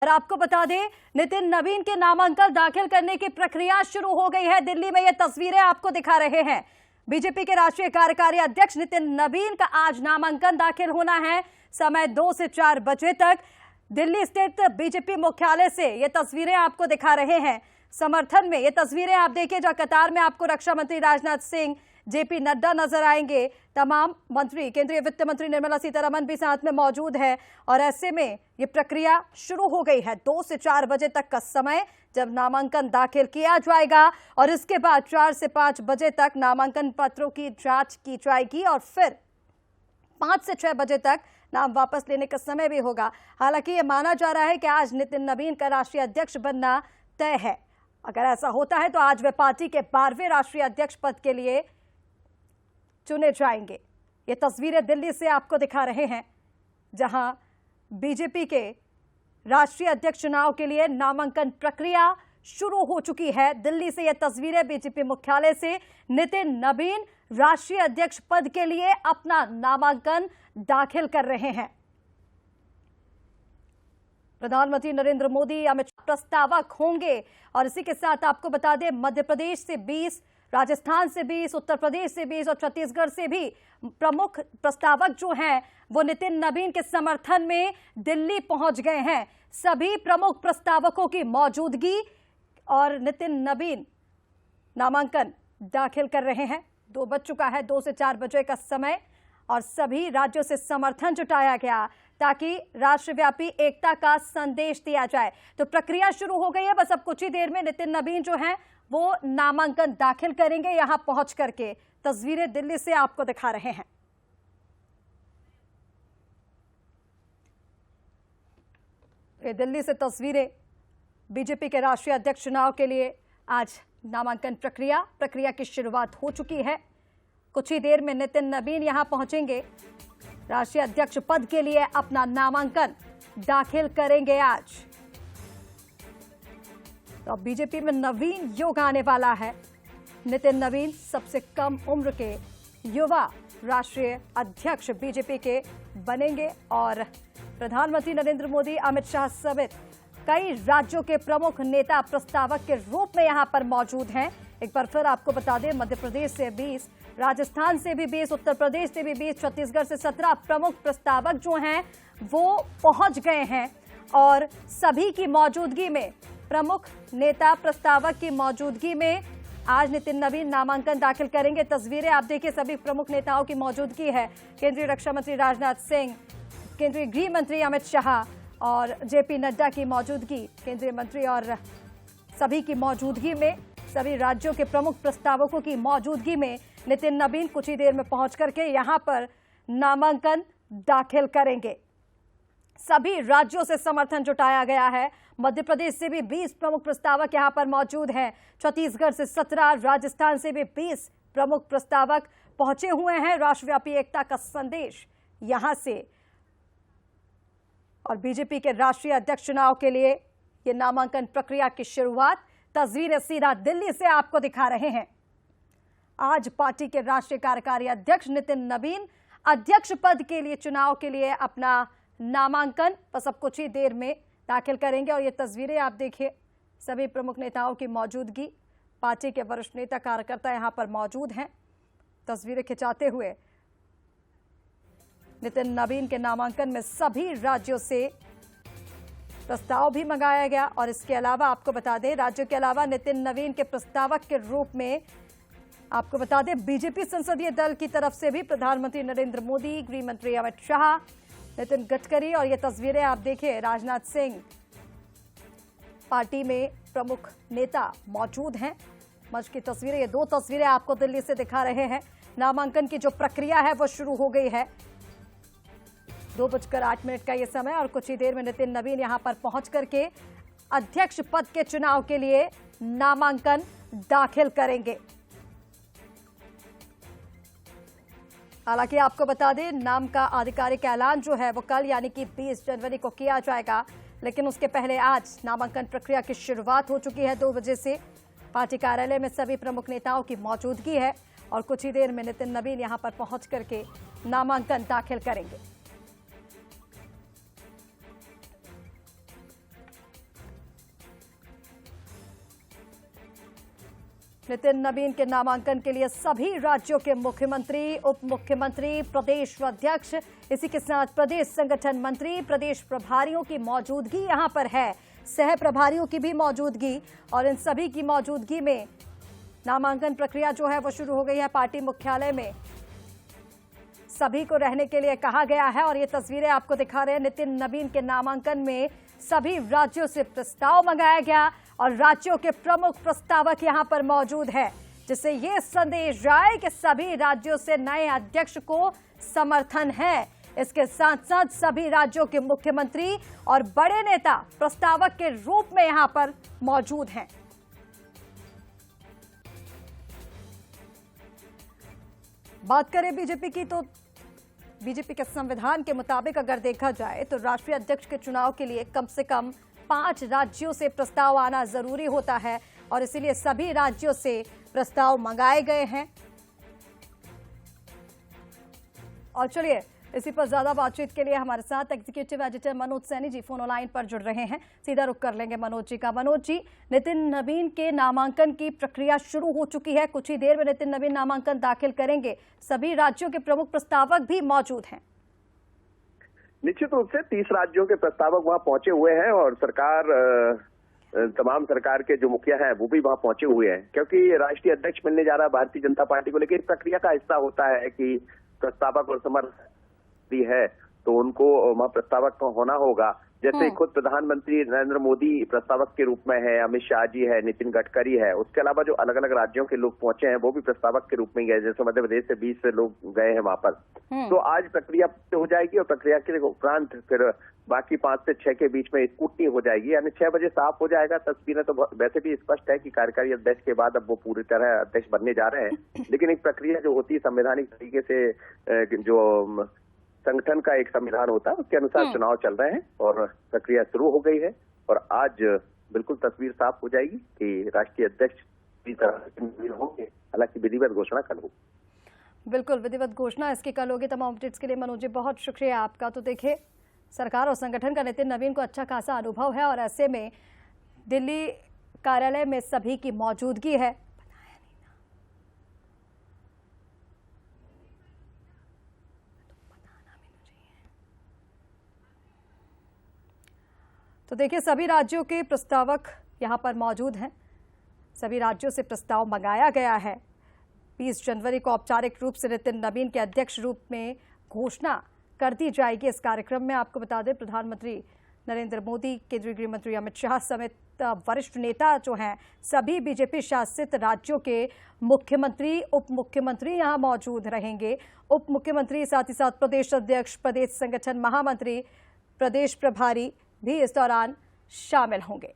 और आपको बता दें, नितिन नवीन के नामांकन दाखिल करने की प्रक्रिया शुरू हो गई है। दिल्ली में ये तस्वीरें आपको दिखा रहे हैं। बीजेपी के राष्ट्रीय कार्यकारी अध्यक्ष नितिन नवीन का आज नामांकन दाखिल होना है। समय 2 से 4 बजे तक दिल्ली स्थित बीजेपी मुख्यालय से ये तस्वीरें आपको दिखा रहे हैं। समर्थन में ये तस्वीरें आप देखिए, जहां कतार में आपको रक्षा मंत्री राजनाथ सिंह, जेपी नड्डा नजर आएंगे। तमाम मंत्री, केंद्रीय वित्त मंत्री निर्मला सीतारमण भी साथ में मौजूद है। और ऐसे में ये प्रक्रिया शुरू हो गई है। 2 से 4 बजे तक का समय जब नामांकन दाखिल किया जाएगा और इसके बाद 4 से 5 बजे तक नामांकन पत्रों की जांच की जाएगी और फिर 5 से 6 बजे तक नाम वापस लेने का समय भी होगा। हालांकि यह माना जा रहा है कि आज नितिन नवीन का राष्ट्रीय अध्यक्ष बनना तय है। अगर ऐसा होता है तो आज वे पार्टी के 12वें राष्ट्रीय अध्यक्ष पद के लिए चुने जाएंगे। ये तस्वीरें दिल्ली से आपको दिखा रहे हैं, जहां बीजेपी के राष्ट्रीय अध्यक्ष चुनाव के लिए नामांकन प्रक्रिया शुरू हो चुकी है। दिल्ली से ये तस्वीरें बीजेपी मुख्यालय से नितिन नवीन राष्ट्रीय अध्यक्ष पद के लिए अपना नामांकन दाखिल कर रहे हैं। प्रधानमंत्री नरेंद्र मोदी अमित शाह प्रस्तावक होंगे। और इसी के साथ आपको बता दें, मध्य प्रदेश से 20, राजस्थान से 20, उत्तर प्रदेश से 20 और छत्तीसगढ़ से भी प्रमुख प्रस्तावक जो हैं वो नितिन नवीन के समर्थन में दिल्ली पहुंच गए हैं। सभी प्रमुख प्रस्तावकों की मौजूदगी और नितिन नवीन नामांकन दाखिल कर रहे हैं। 2 बज चुका है, 2 से 4 बजे का समय, और सभी राज्यों से समर्थन जुटाया गया ताकि राष्ट्रव्यापी एकता का संदेश दिया जाए। तो प्रक्रिया शुरू हो गई है। बस अब कुछ ही देर में नितिन नवीन जो हैं वो नामांकन दाखिल करेंगे। यहां पहुंच करके तस्वीरें दिल्ली से आपको दिखा रहे हैं। ये दिल्ली से तस्वीरें बीजेपी के राष्ट्रीय अध्यक्ष चुनाव के लिए आज नामांकन प्रक्रिया की शुरुआत हो चुकी है। कुछ ही देर में नितिन नवीन यहां पहुंचेंगे, राष्ट्रीय अध्यक्ष पद के लिए अपना नामांकन दाखिल करेंगे आज। तो अब बीजेपी में नवीन युग आने वाला है। नितिन नवीन सबसे कम उम्र के युवा राष्ट्रीय अध्यक्ष बीजेपी के बनेंगे और प्रधानमंत्री नरेंद्र मोदी, अमित शाह समेत कई राज्यों के प्रमुख नेता प्रस्तावक के रूप में यहां पर मौजूद हैं। एक बार फिर आपको बता दें, मध्य प्रदेश से 20, राजस्थान से भी 20, उत्तर प्रदेश से भी 20, छत्तीसगढ़ से 17 प्रमुख प्रस्तावक जो हैं वो पहुंच गए हैं। और सभी की मौजूदगी में, प्रमुख नेता प्रस्तावक की मौजूदगी में आज नितिन नवीन नामांकन दाखिल करेंगे। तस्वीरें आप देखिए, सभी प्रमुख नेताओं की मौजूदगी है। केंद्रीय रक्षा मंत्री राजनाथ सिंह, केंद्रीय गृह मंत्री अमित शाह और जेपी नड्डा की मौजूदगी, केंद्रीय मंत्री और सभी की मौजूदगी में, सभी राज्यों के प्रमुख प्रस्तावकों की मौजूदगी में नितिन नवीन कुछ ही देर में पहुंच करके यहां पर नामांकन दाखिल करेंगे। सभी राज्यों से समर्थन जुटाया गया है। मध्य प्रदेश से भी 20 प्रमुख प्रस्तावक यहां पर मौजूद हैं। छत्तीसगढ़ से 17, राजस्थान से भी 20 प्रमुख प्रस्तावक पहुंचे हुए हैं। राष्ट्रव्यापी एकता का संदेश यहां से। और बीजेपी के राष्ट्रीय अध्यक्ष चुनाव के लिए यह नामांकन प्रक्रिया की शुरुआत तस्वीरें सीधा दिल्ली से आपको दिखा रहे हैं। आज पार्टी के राष्ट्रीय कार्यकारी अध्यक्ष नितिन नवीन अध्यक्ष पद के लिए चुनाव के लिए अपना नामांकन बस अब कुछ ही देर में दाखिल करेंगे। और ये तस्वीरें आप देखिए, सभी प्रमुख नेताओं की मौजूदगी, पार्टी के वरिष्ठ नेता कार्यकर्ता यहां पर मौजूद हैं। तस्वीरें खिंचाते हुए नितिन नवीन के नामांकन में सभी राज्यों से प्रस्ताव भी मंगाया गया। और इसके अलावा आपको बता दें, राज्यों के अलावा नितिन नवीन के प्रस्तावक के रूप में आपको बता दें, बीजेपी संसदीय दल की तरफ से भी प्रधानमंत्री नरेंद्र मोदी, गृह मंत्री अमित शाह, नितिन गडकरी, और ये तस्वीरें आप देखिए, राजनाथ सिंह, पार्टी में प्रमुख नेता मौजूद हैं। मंच की तस्वीरें, ये 2 तस्वीरें आपको दिल्ली से दिखा रहे हैं। नामांकन की जो प्रक्रिया है वो शुरू हो गई है। 2:08 का ये समय और कुछ ही देर में नितिन नवीन यहां पर पहुंच करके अध्यक्ष पद के चुनाव के लिए नामांकन दाखिल करेंगे। हालांकि आपको बता दें, नाम का आधिकारिक ऐलान जो है वो कल यानी कि 20 जनवरी को किया जाएगा। लेकिन उसके पहले आज नामांकन प्रक्रिया की शुरुआत हो चुकी है। 2 बजे से पार्टी कार्यालय में सभी प्रमुख नेताओं की मौजूदगी है और कुछ ही देर में नितिन नवीन यहां पर पहुंच करके नामांकन दाखिल करेंगे। नितिन नवीन के नामांकन के लिए सभी राज्यों के मुख्यमंत्री, उप मुख्यमंत्री, प्रदेश अध्यक्ष, इसी के साथ प्रदेश संगठन मंत्री, प्रदेश प्रभारियों की मौजूदगी यहां पर है, सह प्रभारियों की भी मौजूदगी, और इन सभी की मौजूदगी में नामांकन प्रक्रिया जो है वो शुरू हो गई है। पार्टी मुख्यालय में सभी को रहने के लिए कहा गया है और ये तस्वीरें आपको दिखा रहे हैं। नितिन नवीन के नामांकन में सभी राज्यों से प्रस्ताव मंगाया गया और राज्यों के प्रमुख प्रस्तावक यहां पर मौजूद है, जिससे ये संदेश जाए कि सभी राज्यों से नए अध्यक्ष को समर्थन है। इसके साथ साथ सभी राज्यों के मुख्यमंत्री और बड़े नेता प्रस्तावक के रूप में यहां पर मौजूद हैं। बात करें बीजेपी की, तो बीजेपी के संविधान के मुताबिक अगर देखा जाए तो राष्ट्रीय अध्यक्ष के चुनाव के लिए कम से कम 5 राज्यों से प्रस्ताव आना जरूरी होता है और इसीलिए सभी राज्यों से प्रस्ताव मंगाए गए हैं। और चलिए, इसी पर ज्यादा बातचीत के लिए हमारे साथ executive editor Manoj Saini ji phone line पर जुड़ रहे हैं। सीधा रुख कर लेंगे मनोज जी का। मनोज जी, नितिन नवीन के नामांकन की प्रक्रिया शुरू हो चुकी है, कुछ ही देर में नितिन नवीन नामांकन दाखिल करेंगे, सभी राज्यों के प्रमुख प्रस्तावक भी मौजूद हैं। निश्चित रूप से 30 राज्यों के प्रस्तावक वहां पहुंचे हुए हैं और तमाम सरकार के जो मुखिया हैं वो भी वहां पहुंचे हुए हैं, क्योंकि राष्ट्रीय अध्यक्ष मिलने जा रहा है भारतीय जनता पार्टी को। लेकिन प्रक्रिया का हिस्सा होता है कि प्रस्तावक और समर्थक भी है तो उनको वहां प्रस्तावक होना होगा। जैसे खुद प्रधानमंत्री नरेंद्र मोदी प्रस्तावक के रूप में है, अमित शाह जी है, नितिन गडकरी है, उसके अलावा जो अलग अलग राज्यों के लोग पहुंचे हैं वो भी प्रस्तावक के रूप में गए। जैसे मध्य प्रदेश से 20 लोग गए हैं वहां पर। तो आज प्रक्रिया हो जाएगी और प्रक्रिया के उपरांत फिर बाकी 5 से 6 के बीच में स्कूटनी हो जाएगी, यानी 6 बजे साफ हो जाएगा। तस्वीरें तो वैसे भी स्पष्ट है कि कार्यकारी अध्यक्ष के बाद अब वो पूरी तरह अध्यक्ष बनने जा रहे हैं। लेकिन एक प्रक्रिया जो होती है संवैधानिक तरीके से, जो संगठन का एक संविधान होता है उसके अनुसार चुनाव चल रहे हैं और प्रक्रिया शुरू हो गई है और आज बिल्कुल तस्वीर साफ हो जाएगी कि राष्ट्रीय अध्यक्ष की तरह होंगे। हालांकि विधिवत घोषणा कल होगी। बिल्कुल, विधिवत घोषणा इसकी कल होगी। तमाम अपडेट्स के लिए मनोज जी बहुत शुक्रिया आपका। तो देखिए, सरकार और संगठन का नितिन नवीन को अच्छा खासा अनुभव है और ऐसे में दिल्ली कार्यालय में सभी की मौजूदगी है। तो देखिए, सभी राज्यों के प्रस्तावक यहां पर मौजूद हैं, सभी राज्यों से प्रस्ताव मंगाया गया है। 20 जनवरी को औपचारिक रूप से नितिन नवीन के अध्यक्ष रूप में घोषणा कर दी जाएगी। इस कार्यक्रम में आपको बता दें, प्रधानमंत्री नरेंद्र मोदी, केंद्रीय गृह मंत्री अमित शाह समेत वरिष्ठ नेता जो हैं, सभी बीजेपी शासित राज्यों के मुख्यमंत्री, उप मुख्यमंत्री यहां मौजूद रहेंगे। उप मुख्यमंत्री, साथ ही साथ प्रदेश अध्यक्ष, प्रदेश संगठन महामंत्री, प्रदेश प्रभारी भी इस दौरान शामिल होंगे।